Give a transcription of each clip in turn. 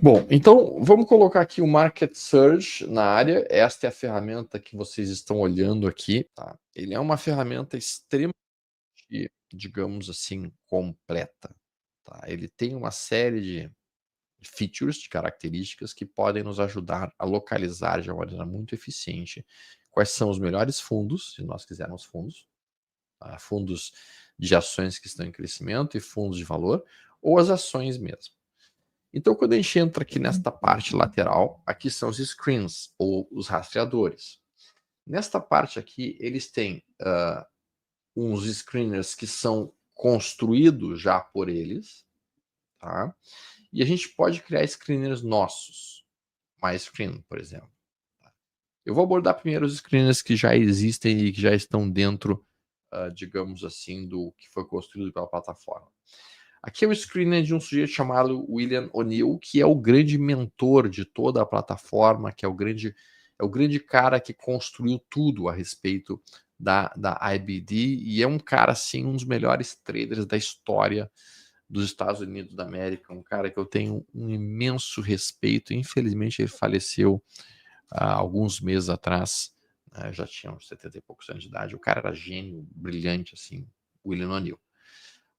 Bom, então vamos colocar aqui o Market Surge na área. Esta é a ferramenta que vocês estão olhando aqui, tá? Ele é uma ferramenta extremamente, digamos assim, completa, tá? Ele tem uma série de features, de características que podem nos ajudar a localizar de uma maneira muito eficiente quais são os melhores fundos, se nós quisermos fundos, tá? Fundos de ações que estão em crescimento e fundos de valor, ou as ações mesmo. Então, quando a gente entra aqui nesta parte lateral, aqui são os screens, ou os rastreadores. Nesta parte aqui, eles têm uns screeners que são construídos já por eles, tá? E a gente pode criar screeners nossos. MyScreen, por exemplo. Eu vou abordar primeiro os screeners que já existem e que já estão dentro, digamos assim, do que foi construído pela plataforma. Aqui é o screener de um sujeito chamado William O'Neill, que é o grande mentor de toda a plataforma, que é o grande cara que construiu tudo a respeito da IBD, e é um cara, assim, um dos melhores traders da história dos Estados Unidos da América, um cara que eu tenho um imenso respeito. Infelizmente ele faleceu há alguns meses atrás, já tinha uns 70 e poucos anos de idade. O cara era gênio, brilhante, assim, William O'Neill.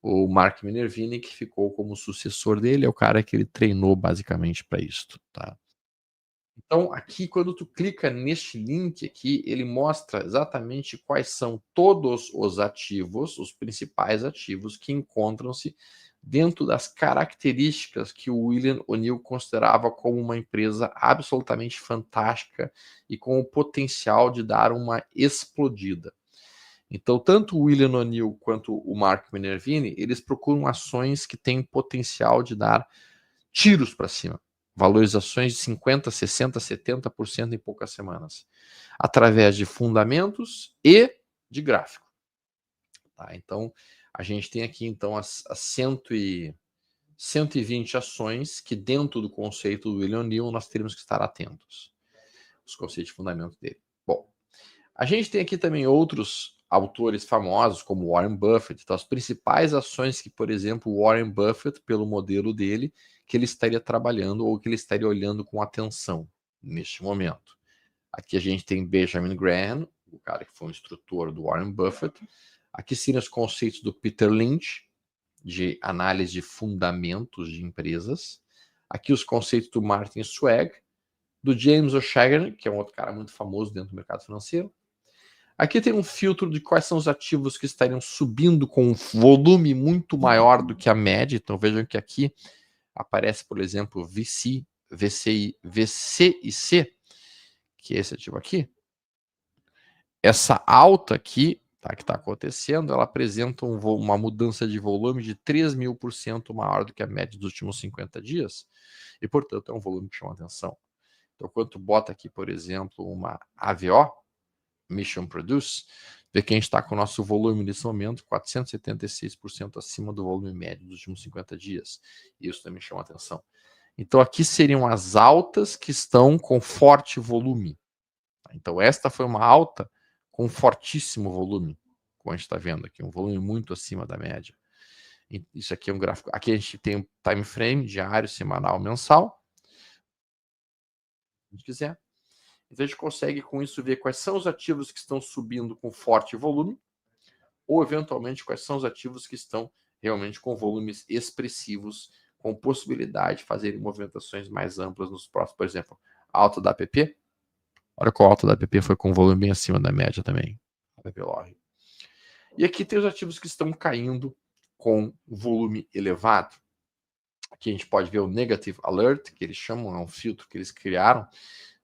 O Mark Minervini, que ficou como sucessor dele, é o cara que ele treinou basicamente para isso, tá? Então, aqui, quando tu clica neste link aqui, ele mostra exatamente quais são todos os ativos, os principais ativos que encontram-se dentro das características que o William O'Neill considerava como uma empresa absolutamente fantástica e com o potencial de dar uma explodida. Então, tanto o William O'Neill quanto o Mark Minervini, eles procuram ações que têm potencial de dar tiros para cima. Valorizações de 50%, 60%, 70% em poucas semanas. Através de fundamentos e de gráfico. Tá? Então, a gente tem aqui então as 120 ações que, dentro do conceito do William O'Neill, nós teríamos que estar atentos. Os conceitos de fundamento dele. Bom, a gente tem aqui também outros autores famosos, como Warren Buffett. Então, as principais ações que, por exemplo, Warren Buffett, pelo modelo dele, que ele estaria trabalhando ou que ele estaria olhando com atenção neste momento. Aqui a gente tem Benjamin Graham, o cara que foi um instrutor do Warren Buffett. Aqui seriam os conceitos do Peter Lynch, de análise de fundamentos de empresas. Aqui os conceitos do Martin Swag, do James O'Shaughnessy, que é um outro cara muito famoso dentro do mercado financeiro. Aqui tem um filtro de quais são os ativos que estariam subindo com um volume muito maior do que a média. Então vejam que aqui aparece, por exemplo, VC, VCI, VCIC, que é esse ativo aqui. Essa alta aqui, tá, que está acontecendo, ela apresenta uma mudança de volume de 3.000% maior do que a média dos últimos 50 dias. E, portanto, é um volume que chama atenção. Então, quando tu bota aqui, por exemplo, uma AVO, Mission Produce, vê que a gente está com o nosso volume nesse momento 476% acima do volume médio dos últimos 50 dias. Isso também chama atenção. Então, aqui seriam as altas que estão com forte volume. Então, esta foi uma alta com fortíssimo volume, como a gente está vendo aqui, um volume muito acima da média. Isso aqui é um gráfico. Aqui a gente tem um time frame diário, semanal, mensal. Se a gente quiser. Então a gente consegue com isso ver quais são os ativos que estão subindo com forte volume, ou eventualmente quais são os ativos que estão realmente com volumes expressivos, com possibilidade de fazerem movimentações mais amplas nos próximos. Por exemplo, a alta da APP. Olha que a alta da APP foi com volume bem acima da média também. APP Log. E aqui tem os ativos que estão caindo com volume elevado. Aqui a gente pode ver o Negative Alert, que eles chamam, é um filtro que eles criaram,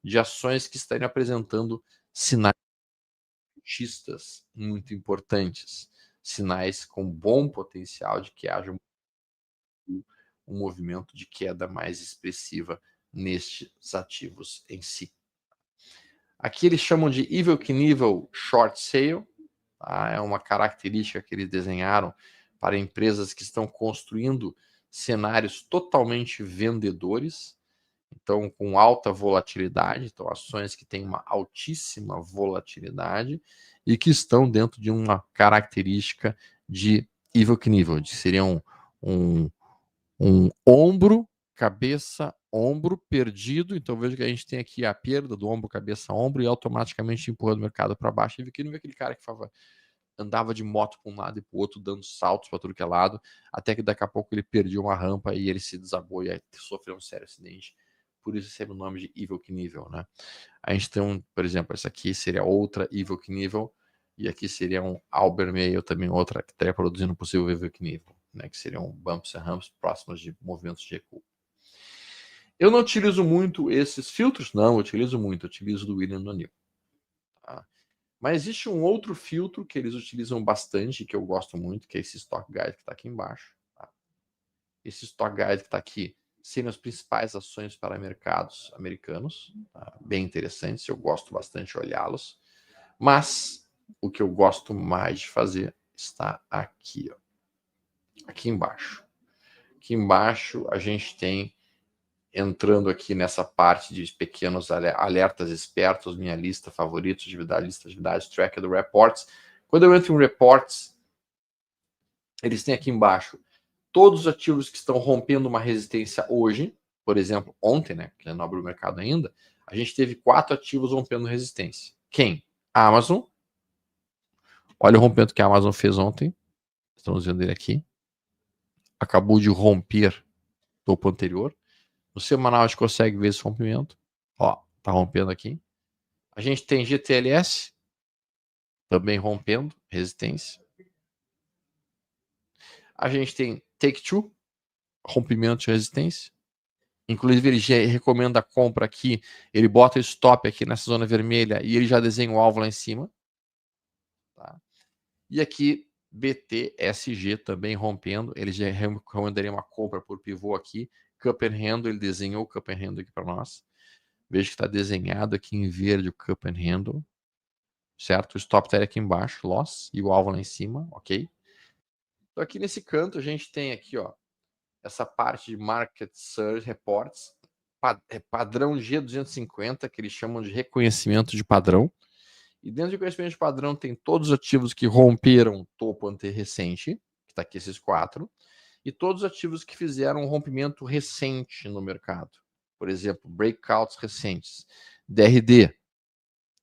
de ações que estariam apresentando sinais muito importantes, sinais com bom potencial de que haja um movimento de queda mais expressiva nestes ativos em si. Aqui eles chamam de Evil Knievel Short Sale, tá? É uma característica que eles desenharam para empresas que estão construindo cenários totalmente vendedores, então com alta volatilidade, então ações que têm uma altíssima volatilidade e que estão dentro de uma característica de Evil Knievel, seria um ombro cabeça, ombro, perdido. Então veja que a gente tem aqui a perda do ombro, cabeça, ombro e automaticamente empurrando o mercado para baixo. E aqui não vê aquele cara que andava de moto para um lado e para o outro, dando saltos para tudo que é lado, até que daqui a pouco ele perdeu uma rampa e ele se desabou e aí sofreu um sério acidente. Por isso recebe o nome de Evel Knievel, né? A gente tem, por exemplo, essa aqui seria outra Evel Knievel, e aqui seria um Albermeyer, também outra que estaria produzindo um possível Evel Knievel, né? Que seriam bumps e ramps próximos de movimentos de recuo. Eu não utilizo muito esses filtros, não, eu utilizo muito, eu utilizo do William O'Neill. Tá? Mas existe um outro filtro que eles utilizam bastante, que eu gosto muito, que é esse Stock Guide que está aqui embaixo. Tá? Esse Stock Guide que está aqui seriam as principais ações para mercados americanos, tá? Bem interessantes, eu gosto bastante de olhá-los. Mas o que eu gosto mais de fazer está aqui, ó. Aqui embaixo. Aqui embaixo a gente tem, entrando aqui nessa parte de pequenos alertas espertos, minha lista favoritos, lista de atividades, tracker do reports. Quando eu entro em reports, eles têm aqui embaixo todos os ativos que estão rompendo uma resistência hoje. Por exemplo, ontem, né, que não abriu o mercado ainda, a gente teve 4 ativos rompendo resistência. Quem? A Amazon. Olha o rompimento que a Amazon fez ontem. Estamos vendo ele aqui. Acabou de romper topo anterior. No semanal a gente consegue ver esse rompimento. Ó, tá rompendo aqui. A gente tem GTLS também rompendo resistência. A gente tem Take-Two, rompimento de resistência. Inclusive ele já recomenda a compra aqui. Ele bota o stop aqui nessa zona vermelha e ele já desenha o alvo lá em cima. Tá? E aqui BTSG também rompendo. Ele já recomendaria uma compra por pivô aqui. Cup and Handle, ele desenhou o Cup and Handle aqui para nós. Veja que está desenhado aqui em verde o Cup and Handle. Certo? O stop está aqui embaixo, loss, e o alvo lá em cima, ok? Então aqui nesse canto a gente tem aqui, ó, essa parte de Market Surge Reports, padrão G250, que eles chamam de reconhecimento de padrão. E dentro de reconhecimento de padrão tem todos os ativos que romperam topo recente, que está aqui esses 4, e todos os ativos que fizeram um rompimento recente no mercado. Por exemplo, breakouts recentes. DRD.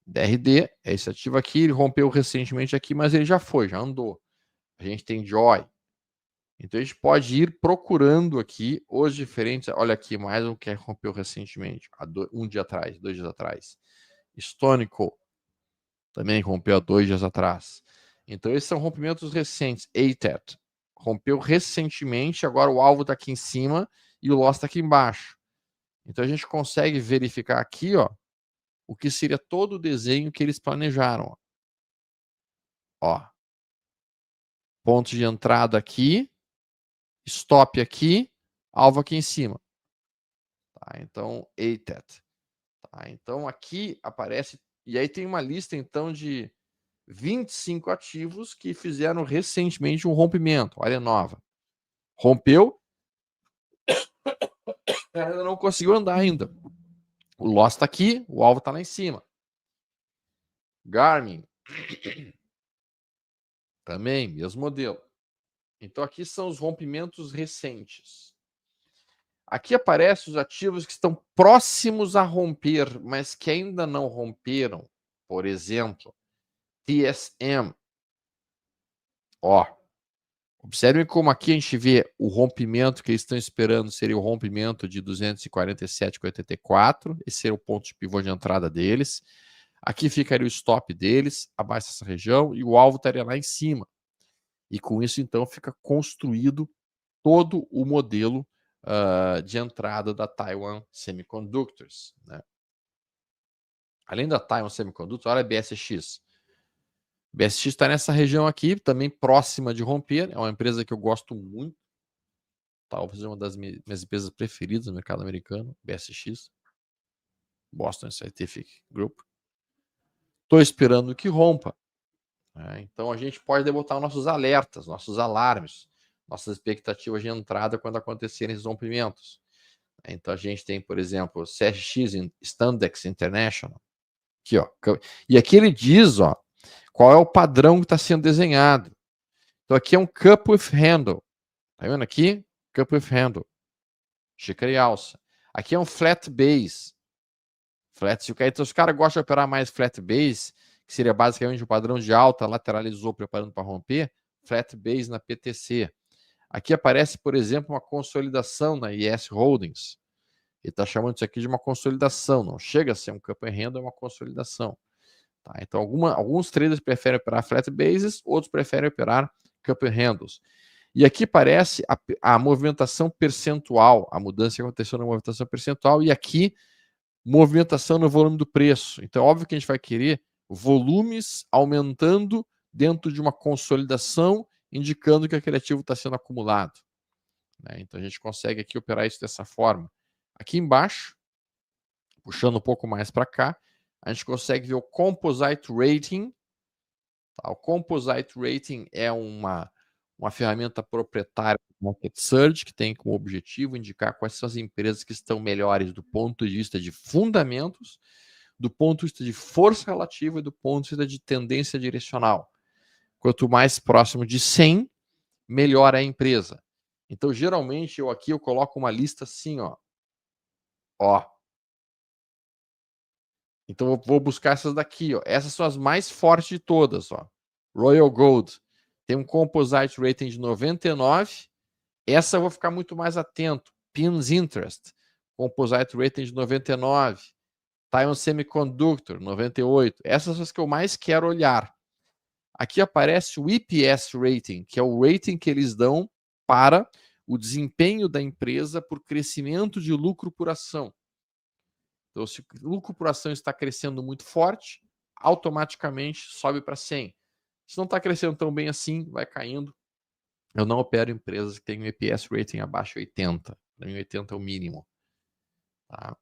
DRD é esse ativo aqui, ele rompeu recentemente aqui, mas ele já foi, já andou. A gente tem Joy. Então a gente pode ir procurando aqui os diferentes. Olha aqui, mais um que rompeu recentemente, um dia atrás, 2 dias atrás. Stonico também rompeu há 2 dias atrás. Então esses são rompimentos recentes. ATET rompeu recentemente, agora o alvo está aqui em cima e o loss está aqui embaixo. Então a gente consegue verificar aqui, ó, o que seria todo o desenho que eles planejaram. Ó, ponto de entrada aqui, stop aqui, alvo aqui em cima. Tá? Então, ATET. Tá? Então, aqui aparece, e aí tem uma lista, então, de 25 ativos que fizeram recentemente um rompimento. Olha, nova. Rompeu, ainda não conseguiu andar ainda. O loss está aqui, o alvo está lá em cima. Garmin. Também, mesmo modelo. Então, aqui são os rompimentos recentes. Aqui aparecem os ativos que estão próximos a romper, mas que ainda não romperam. Por exemplo, TSM. Ó, observem como aqui a gente vê o rompimento que eles estão esperando seria o rompimento de 247,84. Esse seria o ponto de pivô de entrada deles. Aqui ficaria o stop deles, abaixo dessa região, e o alvo estaria lá em cima. E com isso, então, fica construído todo o modelo de entrada da Taiwan Semiconductors. Né? Além da Taiwan Semiconductors, olha a BSX. BSX está nessa região aqui, também próxima de romper. É uma empresa que eu gosto muito. Talvez uma das minhas empresas preferidas no mercado americano, BSX. Boston Scientific Group. Estou esperando que rompa. Né? Então a gente pode botar nossos alertas, nossos alarmes, nossas expectativas de entrada quando acontecerem esses rompimentos. Então a gente tem, por exemplo, CSX Standex International. Aqui, ó. E aqui ele diz, ó, qual é o padrão que está sendo desenhado. Então aqui é um Cup with Handle. Tá vendo aqui? Cup with Handle. xícara e alça. Aqui é um flat base. Então, os caras gostam de operar mais flat base, que seria basicamente o padrão de alta, lateralizou preparando para romper, flat base na PTC. Aqui aparece, por exemplo, uma consolidação na IS Holdings. Ele está chamando isso aqui de uma consolidação, não chega a ser um campo em renda, é uma consolidação. Tá? Então, alguns traders preferem operar flat bases, outros preferem operar campo em handles. E aqui aparece a movimentação percentual, a mudança que aconteceu na movimentação percentual, e aqui movimentação no volume do preço. Então, é óbvio que a gente vai querer volumes aumentando dentro de uma consolidação, indicando que aquele ativo está sendo acumulado. Né? Então, a gente consegue aqui operar isso dessa forma. Aqui embaixo, puxando um pouco mais para cá, a gente consegue ver o Composite Rating. Tá? O Composite Rating é uma ferramenta proprietária do Market Surge, que tem como objetivo indicar quais são as empresas que estão melhores do ponto de vista de fundamentos, do ponto de vista de força relativa e do ponto de vista de tendência direcional. Quanto mais próximo de 100, melhor é a empresa. Então, geralmente, eu coloco uma lista assim, ó. Então, eu vou buscar essas daqui, ó. Essas são as mais fortes de todas, ó. Royal Gold tem um Composite Rating de 99. Essa eu vou ficar muito mais atento. Pins Interest, Composite Rating de 99. Taiwan Semiconductor, 98. Essas são as que eu mais quero olhar. Aqui aparece o EPS Rating, que é o rating que eles dão para o desempenho da empresa por crescimento de lucro por ação. Então, se o lucro por ação está crescendo muito forte, automaticamente sobe para 100. Se não está crescendo tão bem assim, vai caindo. Eu não opero empresas que têm um EPS rating abaixo de 80. Para mim, 80 é o mínimo. Tá?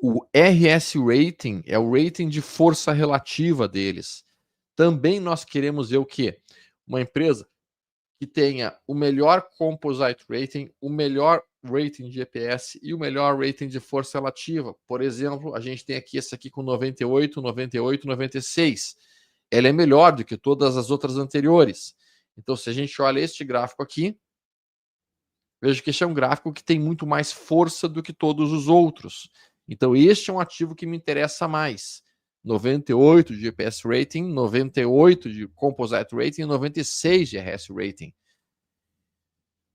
O RS Rating é o rating de força relativa deles. Também nós queremos ver o quê? Uma empresa que tenha o melhor Composite Rating, o melhor rating de EPS e o melhor rating de força relativa. Por exemplo, a gente tem aqui esse aqui com 98, 98, 96. Ela é melhor do que todas as outras anteriores. Então, se a gente olha este gráfico aqui, veja que este é um gráfico que tem muito mais força do que todos os outros. Então, este é um ativo que me interessa mais. 98 de EPS Rating, 98 de Composite Rating e 96 de RS Rating.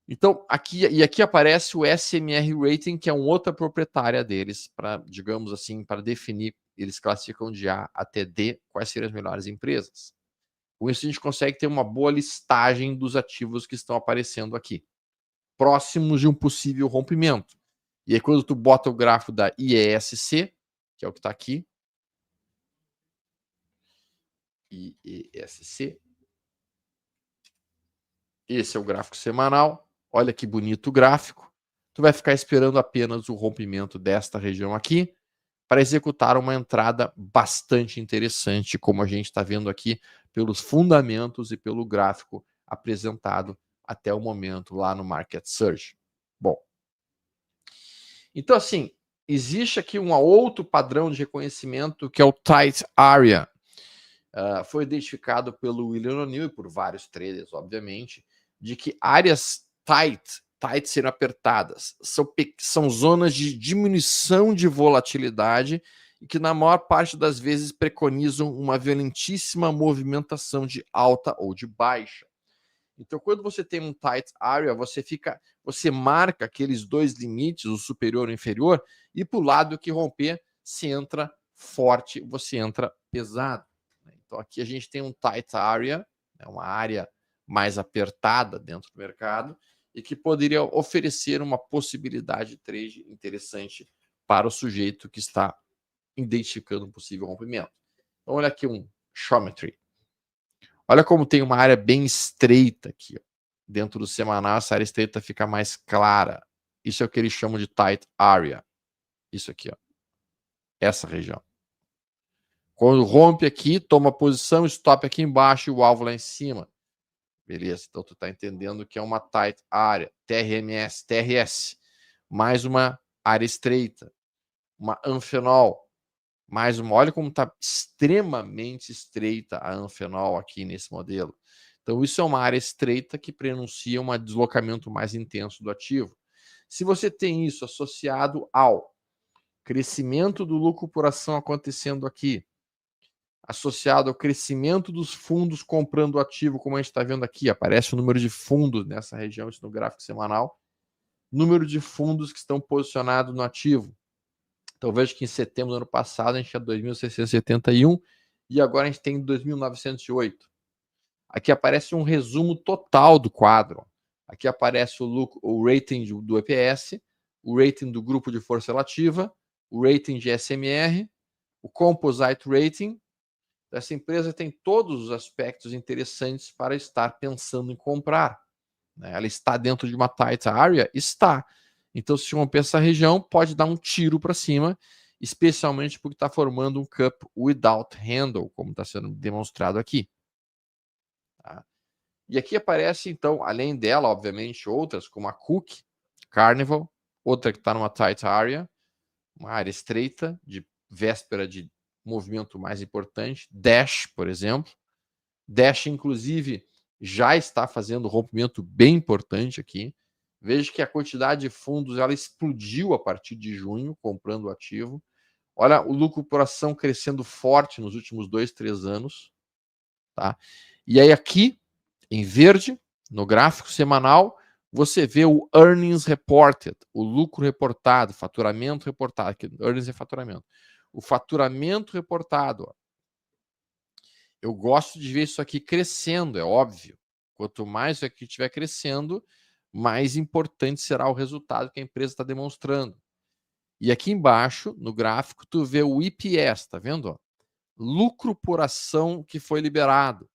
Então, aqui aparece o SMR Rating, que é uma outra proprietária deles, para, digamos assim, para definir, eles classificam de A até D quais seriam as melhores empresas. Com isso, a gente consegue ter uma boa listagem dos ativos que estão aparecendo aqui, próximos de um possível rompimento. E aí, quando tu bota o gráfico da IESC, que é o que está aqui, IESC, esse é o gráfico semanal. Olha que bonito o gráfico. Tu vai ficar esperando apenas o rompimento desta região aqui para executar uma entrada bastante interessante, como a gente está vendo aqui pelos fundamentos e pelo gráfico apresentado até o momento lá no Market Surge. Bom, então assim, existe aqui um outro padrão de reconhecimento que é o Tight Area. Foi identificado pelo William O'Neill e por vários traders, obviamente, de que áreas tight serem apertadas, são zonas de diminuição de volatilidade e que na maior parte das vezes preconizam uma violentíssima movimentação de alta ou de baixa. Então, quando você tem um tight area, você marca aqueles dois limites, o superior e o inferior, e para o lado que romper, se entra forte, você entra pesado. Então, aqui a gente tem um tight area, uma área mais apertada dentro do mercado, e que poderia oferecer uma possibilidade de trade interessante para o sujeito que está identificando um possível rompimento. Então, olha aqui um Xometry. Olha como tem uma área bem estreita aqui. Ó. Dentro do semanal, essa área estreita fica mais clara. Isso é o que eles chamam de tight area. Isso aqui, ó. Essa região. Quando rompe aqui, toma posição, stop aqui embaixo e o alvo lá em cima. Beleza, então tu está entendendo que é uma tight area, TRS, mais uma área estreita, uma Amphenol, mais uma, olha como está extremamente estreita a Amphenol aqui nesse modelo. Então isso é uma área estreita que prenuncia um deslocamento mais intenso do ativo. Se você tem isso associado ao crescimento do lucro por ação acontecendo aqui, associado ao crescimento dos fundos comprando o ativo, como a gente está vendo aqui, aparece o número de fundos nessa região, isso no gráfico semanal, número de fundos que estão posicionados no ativo. Então veja que em setembro do ano passado a gente tinha 2.671 e agora a gente tem 2.908. Aqui aparece um resumo total do quadro. Aqui aparece o rating do EPS, o rating do grupo de força relativa, o rating de SMR, o composite rating. Essa empresa tem todos os aspectos interessantes para estar pensando em comprar. Ela está dentro de uma tight area? Está. Então, se romper essa região, pode dar um tiro para cima, especialmente porque está formando um cup without handle, como está sendo demonstrado aqui. Tá? E aqui aparece, então, além dela, obviamente, outras, como a Cook, Carnival, outra que está numa tight area, uma área estreita, de véspera de movimento mais importante, Dash, por exemplo. Dash, inclusive, já está fazendo um rompimento bem importante aqui. Veja que a quantidade de fundos ela explodiu a partir de junho, comprando o ativo. Olha o lucro por ação crescendo forte nos últimos 2, 3 anos. Tá? E aí aqui, em verde, no gráfico semanal, você vê o earnings reported, o lucro reportado, faturamento reportado. Aqui, earnings é faturamento. O faturamento reportado. Ó. Eu gosto de ver isso aqui crescendo, é óbvio. Quanto mais isso aqui estiver crescendo, mais importante será o resultado que a empresa está demonstrando. E aqui embaixo, no gráfico, tu vê o EPS, tá vendo? Ó? Lucro por ação que foi liberado.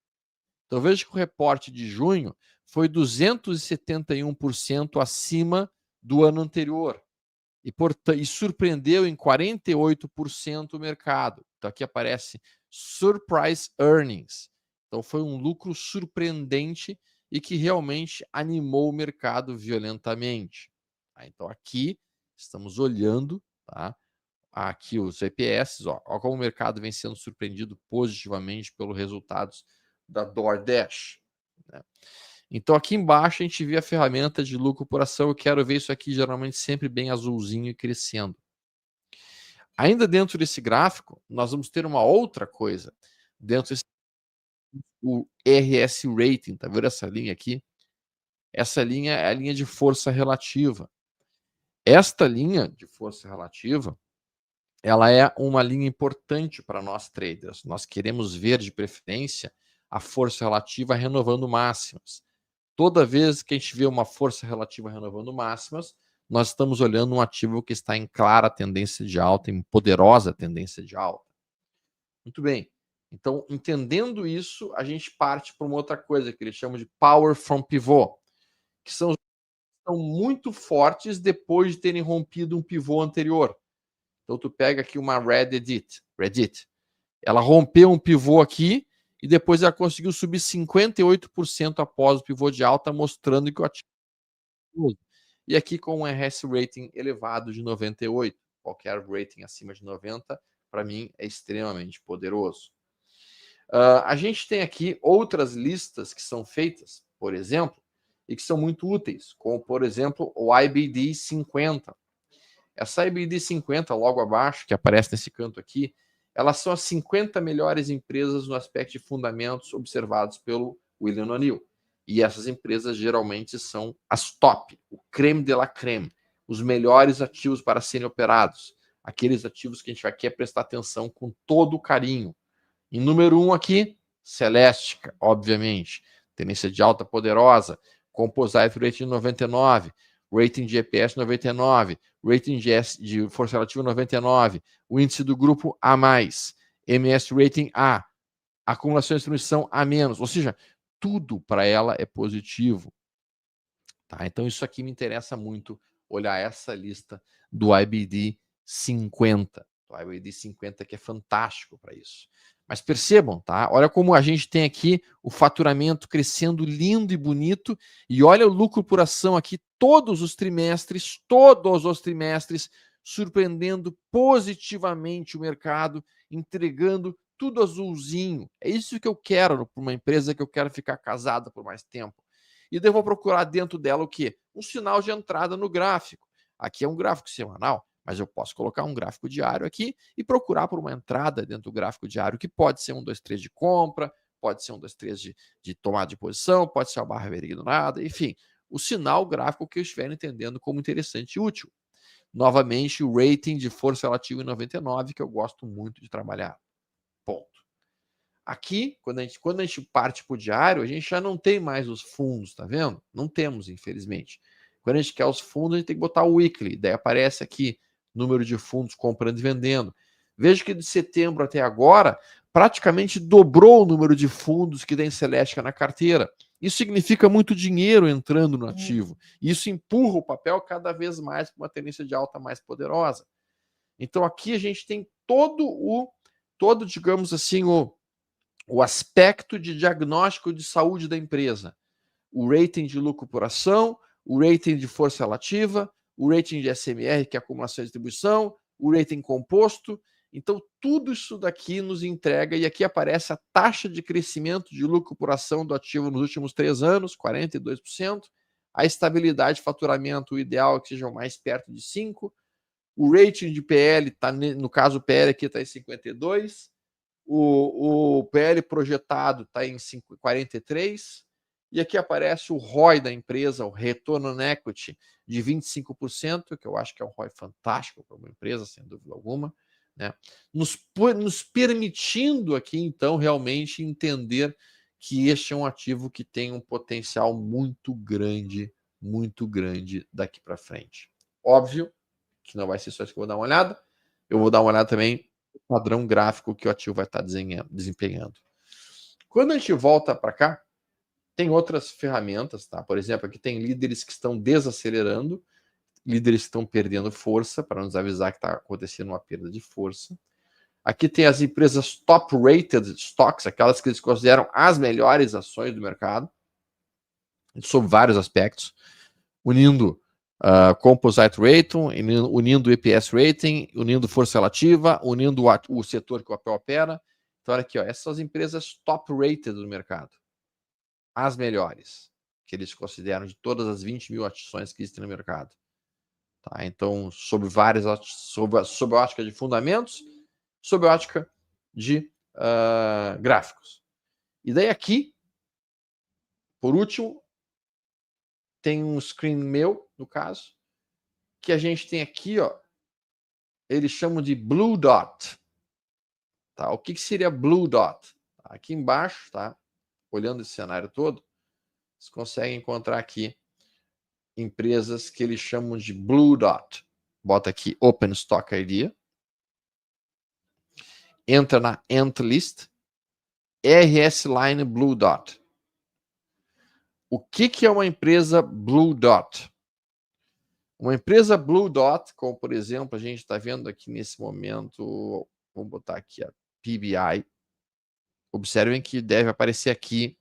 Então veja que o reporte de junho foi 271% acima do ano anterior. E surpreendeu em 48% o mercado. Então aqui aparece surprise earnings. Então foi um lucro surpreendente e que realmente animou o mercado violentamente. Tá? Então aqui estamos olhando, tá? Aqui os EPS, ó como o mercado vem sendo surpreendido positivamente pelos resultados da DoorDash. Né? Então aqui embaixo a gente vê a ferramenta de lucro por ação. Eu quero ver isso aqui geralmente sempre bem azulzinho e crescendo. Ainda dentro desse gráfico, nós vamos ter uma outra coisa. Dentro desse o RS Rating, tá vendo essa linha aqui? Essa linha é a linha de força relativa. Esta linha de força relativa, ela é uma linha importante para nós traders. Nós queremos ver de preferência a força relativa renovando máximas. Toda vez que a gente vê uma força relativa renovando máximas, nós estamos olhando um ativo que está em clara tendência de alta, em poderosa tendência de alta. Muito bem. Então, entendendo isso, a gente parte para uma outra coisa que eles chamam de Power from Pivot, que são muito fortes depois de terem rompido um pivô anterior. Então, tu pega aqui uma Reddit. Ela rompeu um pivô aqui e depois ela conseguiu subir 58% após o pivô de alta, mostrando que o ativo e aqui com um RS rating elevado de 98. Qualquer rating acima de 90, para mim, é extremamente poderoso. A gente tem aqui outras listas que são feitas, por exemplo, e que são muito úteis, como, por exemplo, o IBD 50. Essa IBD 50, logo abaixo, que aparece nesse canto aqui, elas são as 50 melhores empresas no aspecto de fundamentos observados pelo William O'Neill. E essas empresas geralmente são as top, o creme de la creme, os melhores ativos para serem operados, aqueles ativos que a gente quer prestar atenção com todo o carinho. Em número 1 aqui, Celestica, obviamente, tendência de alta poderosa, Composite Rating 99, rating de EPS 99, rating de força relativa 99, o índice do grupo A+, MS Rating A, acumulação de distribuição A-, ou seja, tudo para ela é positivo. Tá? Então isso aqui me interessa muito, olhar essa lista do IBD 50. O IBD 50 que é fantástico para isso. Mas percebam, tá? Olha como a gente tem aqui o faturamento crescendo lindo e bonito, e olha o lucro por ação aqui todos os trimestres, surpreendendo positivamente o mercado, entregando tudo azulzinho. É isso que eu quero para uma empresa que eu quero ficar casada por mais tempo. E daí eu vou procurar dentro dela o quê? Um sinal de entrada no gráfico. Aqui é um gráfico semanal, mas eu posso colocar um gráfico diário aqui e procurar por uma entrada dentro do gráfico diário, que pode ser 1, 2, 3 de compra, pode ser 1, 2, 3 de tomada de posição, pode ser uma barra vermelha do nada, enfim, o sinal gráfico que eu estiver entendendo como interessante e útil. Novamente, o rating de força relativa em 99, que eu gosto muito de trabalhar. Ponto. Aqui, quando a gente parte para o diário, a gente já não tem mais os fundos, tá vendo? Não temos, infelizmente. Quando a gente quer os fundos, a gente tem que botar o weekly. Daí aparece aqui número de fundos comprando e vendendo. Veja que de setembro até agora, praticamente dobrou o número de fundos que tem Celestica na carteira. Isso significa muito dinheiro entrando no ativo. Isso empurra o papel cada vez mais para uma tendência de alta mais poderosa. Então aqui a gente tem todo, digamos assim, o aspecto de diagnóstico de saúde da empresa. O rating de lucro por ação, o rating de força relativa, o rating de SMR, que é acumulação e distribuição, o rating composto. Então, tudo isso daqui nos entrega, e aqui aparece a taxa de crescimento de lucro por ação do ativo nos últimos 3 anos, 42%, a estabilidade de faturamento, o ideal é que sejam mais perto de 5%, o rating de PL, tá, no caso o PL aqui está em 52%, o PL projetado está em 43%, e aqui aparece o ROI da empresa, o retorno on equity, de 25%, que eu acho que é um ROI fantástico para uma empresa, sem dúvida alguma, né? Nos permitindo aqui, então, realmente entender que este é um ativo que tem um potencial muito grande daqui para frente. Óbvio que não vai ser só isso que eu vou dar uma olhada, eu vou dar uma olhada também no padrão gráfico que o ativo vai estar desempenhando. Quando a gente volta para cá, tem outras ferramentas, tá? Por exemplo, aqui tem líderes que estão desacelerando, líderes que estão perdendo força, para nos avisar que está acontecendo uma perda de força. Aqui tem as empresas top-rated stocks, aquelas que eles consideram as melhores ações do mercado, sob vários aspectos, unindo composite rating, unindo EPS rating, unindo força relativa, unindo o setor que o papel opera. Então, olha aqui, ó, essas são as empresas top-rated do mercado. As melhores, que eles consideram de todas as 20 mil ações que existem no mercado. Tá? Então, sob a ótica de fundamentos, sob a ótica de gráficos. E daí aqui, por último, tem um screen meu, no caso, que a gente tem aqui, ó, eles chamam de Blue Dot. Tá? O que seria Blue Dot? Aqui embaixo, tá? Olhando esse cenário todo, vocês conseguem encontrar aqui empresas que eles chamam de Blue Dot. Bota aqui Open Stock Idea. Entra na Ent List. RS Line Blue Dot. O que é uma empresa Blue Dot? Uma empresa Blue Dot, como por exemplo, a gente está vendo aqui nesse momento, vamos botar aqui a PBI. Observem que deve aparecer aqui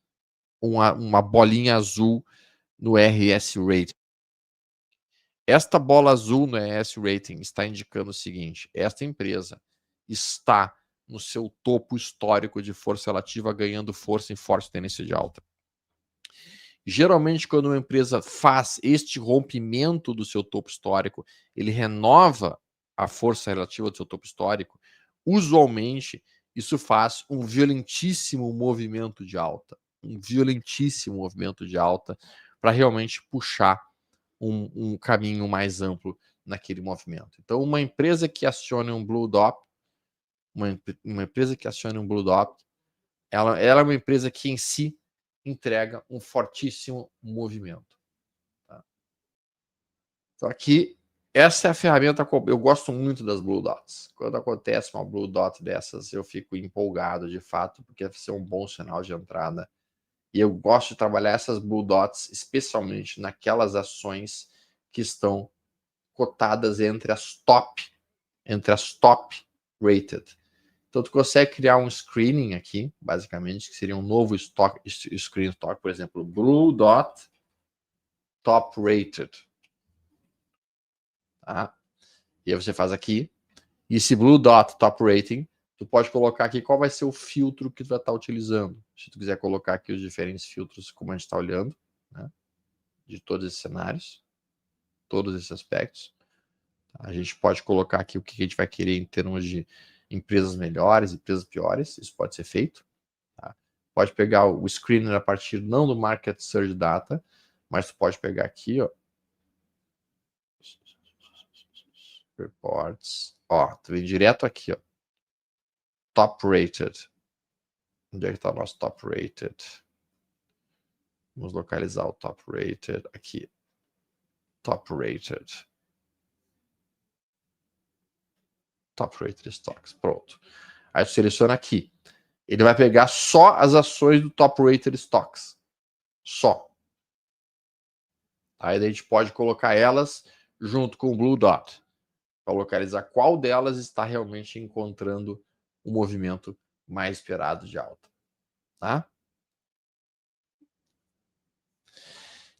uma bolinha azul no RS Rating. Esta bola azul no RS Rating está indicando o seguinte: esta empresa está no seu topo histórico de força relativa, ganhando força em forte tendência de alta. Geralmente, quando uma empresa faz este rompimento do seu topo histórico, ele renova a força relativa do seu topo histórico, usualmente isso faz um violentíssimo movimento de alta. Um violentíssimo movimento de alta para realmente puxar um caminho mais amplo naquele movimento. Então, uma empresa que acione um Blue Dot, uma empresa que acione um Blue Dot, ela é uma empresa que em si entrega um fortíssimo movimento. Tá? Então aqui, essa é a ferramenta, eu gosto muito das Blue Dots. Quando acontece uma Blue Dot dessas, eu fico empolgado de fato, porque vai ser um bom sinal de entrada. E eu gosto de trabalhar essas Blue Dots, especialmente naquelas ações que estão cotadas entre as top rated. Então, tu consegue criar um screening aqui, basicamente, que seria um novo screen stock, por exemplo, Blue Dot Top Rated. Tá? E aí você faz aqui. E esse Blue Dot Top Rating, tu pode colocar aqui qual vai ser o filtro que tu vai estar utilizando. Se tu quiser colocar aqui os diferentes filtros, como a gente está olhando, né? De todos esses cenários, todos esses aspectos. A gente pode colocar aqui o que a gente vai querer em termos de empresas melhores, empresas piores, isso pode ser feito. Tá? Pode pegar o screener a partir não do Market Surge Data, mas tu pode pegar aqui, ó, Reports, ó, tu vem direto aqui, ó, Top Rated. Onde é que está o nosso Top Rated? Vamos localizar o Top Rated aqui. Top Rated. Top Rated Stocks, pronto. Aí tu seleciona aqui. Ele vai pegar só as ações do Top Rated Stocks. Só. Aí a gente pode colocar elas junto com o Blue Dot, para localizar qual delas está realmente encontrando o movimento mais esperado de alta. Tá?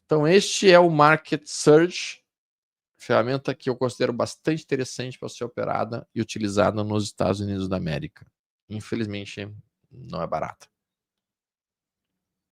Então este é o Market Surge, ferramenta que eu considero bastante interessante para ser operada e utilizada nos Estados Unidos da América. Infelizmente, não é barata.